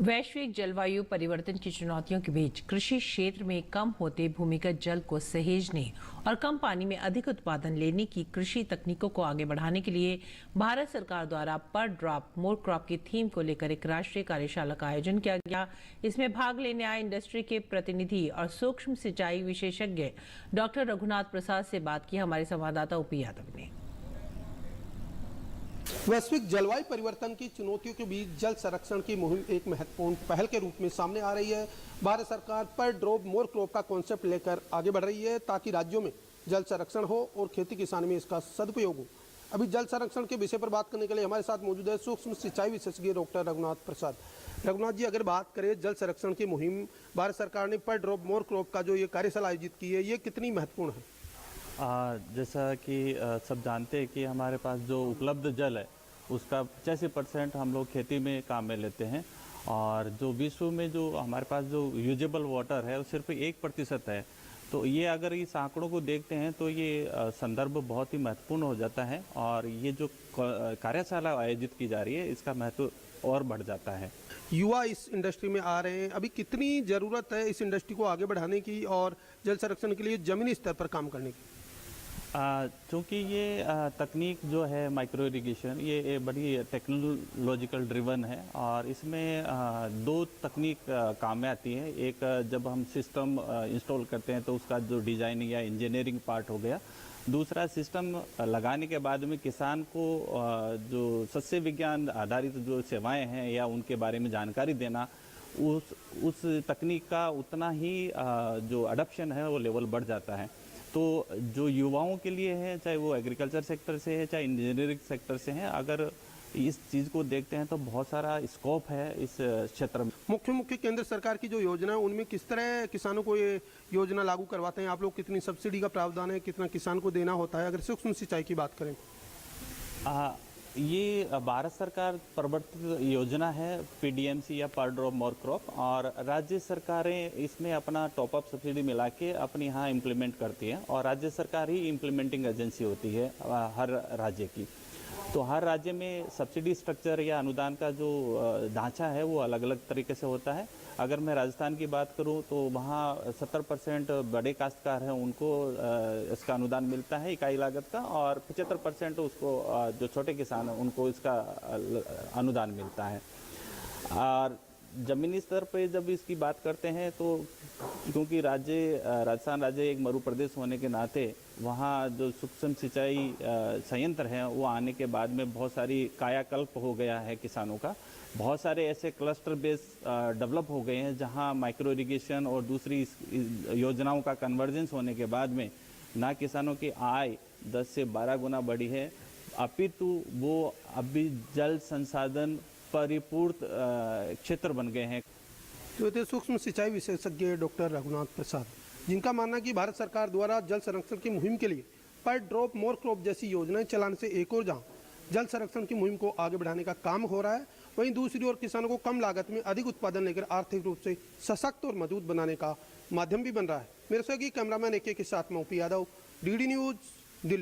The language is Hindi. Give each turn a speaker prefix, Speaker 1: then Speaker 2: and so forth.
Speaker 1: वैश्विक जलवायु परिवर्तन की चुनौतियों के बीच कृषि क्षेत्र में कम होते भूमिगत जल को सहेजने और कम पानी में अधिक उत्पादन लेने की कृषि तकनीकों को आगे बढ़ाने के लिए भारत सरकार द्वारा पर ड्रॉप मोर क्रॉप की थीम को लेकर एक राष्ट्रीय कार्यशाला का आयोजन किया गया। इसमें भाग लेने आए इंडस्ट्री के प्रतिनिधि और सूक्ष्म सिंचाई विशेषज्ञ डॉक्टर रघुनाथ प्रसाद से बात की हमारे संवाददाता ओपी यादव ने।
Speaker 2: वैश्विक जलवायु परिवर्तन की चुनौतियों के बीच जल संरक्षण की मुहिम एक महत्वपूर्ण पहल के रूप में सामने आ रही है। भारत सरकार पर ड्रॉप मोर क्रॉप का कॉन्सेप्ट लेकर आगे बढ़ रही है ताकि राज्यों में जल संरक्षण हो और खेती किसानी में इसका सदुपयोग हो। अभी जल संरक्षण के विषय पर बात करने के लिए हमारे साथ मौजूद है सूक्ष्म सिंचाई विशेषज्ञ डॉक्टर रघुनाथ प्रसाद। रघुनाथ जी, अगर बात करें जल संरक्षण की मुहिम, भारत सरकार ने पर ड्रॉप मोर क्रॉप का जो ये कार्यशाला आयोजित की है, ये कितनी महत्वपूर्ण है?
Speaker 3: जैसा कि सब जानते हैं कि हमारे पास जो उपलब्ध जल है उसका 85% हम लोग खेती में काम में लेते हैं और जो विश्व में जो हमारे पास जो यूजेबल वाटर है वो सिर्फ 1% है। तो ये अगर इस आंकड़ों को देखते हैं तो ये संदर्भ बहुत ही महत्वपूर्ण हो जाता है और ये जो कार्यशाला आयोजित की जा रही है इसका महत्व और बढ़ जाता है।
Speaker 2: युवा इस इंडस्ट्री में आ रहे हैं, अभी कितनी ज़रूरत है इस इंडस्ट्री को आगे बढ़ाने की और जल संरक्षण के लिए ज़मीनी स्तर पर काम करने की?
Speaker 3: चूँकि ये तकनीक जो है माइक्रो इरिगेशन ये बड़ी टेक्नोलॉजिकल ड्रिवन है और इसमें दो तकनीक काम में आती है। एक जब हम सिस्टम इंस्टॉल करते हैं तो उसका जो डिज़ाइनिंग या इंजीनियरिंग पार्ट हो गया। दूसरा, सिस्टम लगाने के बाद में किसान को जो सस्य विज्ञान आधारित जो सेवाएं हैं या उनके बारे में जानकारी देना, उस तकनीक का उतना ही जो अडॉप्शन है वो लेवल बढ़ जाता है। तो जो युवाओं के लिए है, चाहे वो एग्रीकल्चर सेक्टर से है चाहे इंजीनियरिंग सेक्टर से है, अगर इस चीज़ को देखते हैं तो बहुत सारा स्कोप है इस क्षेत्र में।
Speaker 2: मुख्य केंद्र सरकार की जो योजना है उनमें किस तरह किसानों को ये योजना लागू करवाते हैं आप लोग? कितनी सब्सिडी का प्रावधान है, कितना किसान को देना होता है? अगर सूक्ष्म सिंचाई की बात करें,
Speaker 3: ये भारत सरकार प्रवर्तित योजना है पीडीएमसी या पर ड्रॉप मोर क्रॉप, और राज्य सरकारें इसमें अपना टॉप अप सब्सिडी मिला के अपने यहाँ इम्प्लीमेंट करती हैं और राज्य सरकार ही इम्प्लीमेंटिंग एजेंसी होती है हर राज्य की। तो हर राज्य में सब्सिडी स्ट्रक्चर या अनुदान का जो ढांचा है वो अलग अलग तरीके से होता है। अगर मैं राजस्थान की बात करूं तो वहाँ 70% बड़े काश्तकार हैं उनको इसका अनुदान मिलता है इकाई लागत का, और 75% उसको जो छोटे किसान हैं उनको इसका अनुदान मिलता है। और ज़मीनी स्तर पे जब इसकी बात करते हैं तो क्योंकि राजस्थान राज्य एक मरु प्रदेश होने के नाते वहाँ जो सूक्ष्म सिंचाई संयंत्र हैं वो आने के बाद में बहुत सारी कायाकल्प हो गया है किसानों का। बहुत सारे ऐसे क्लस्टर बेस डेवलप हो गए हैं जहाँ माइक्रो इरिगेशन और दूसरी योजनाओं का कन्वर्जेंस होने के बाद में ना किसानों की आय 10 से 12 गुना बढ़ी है, अपितु वो अभी जल संसाधन परिपूर्ण क्षेत्र बन गए हैं।
Speaker 2: तो थे सूक्ष्म सिंचाई विशेषज्ञ डॉक्टर रघुनाथ प्रसाद, जिनका मानना है कि भारत सरकार द्वारा जल संरक्षण की मुहिम के लिए पर ड्रॉप मोर क्रॉप जैसी योजनाएं चलाने से एक और जहां जल संरक्षण की मुहिम को आगे बढ़ाने का काम हो रहा है, वहीं दूसरी ओर किसानों को कम लागत में अधिक उत्पादन लेकर आर्थिक रूप से सशक्त और मजबूत बनाने का माध्यम भी बन रहा है। मेरे सहयोगी कैमरामैन AK के साथ मैं OP Yadav, DD news, Delhi.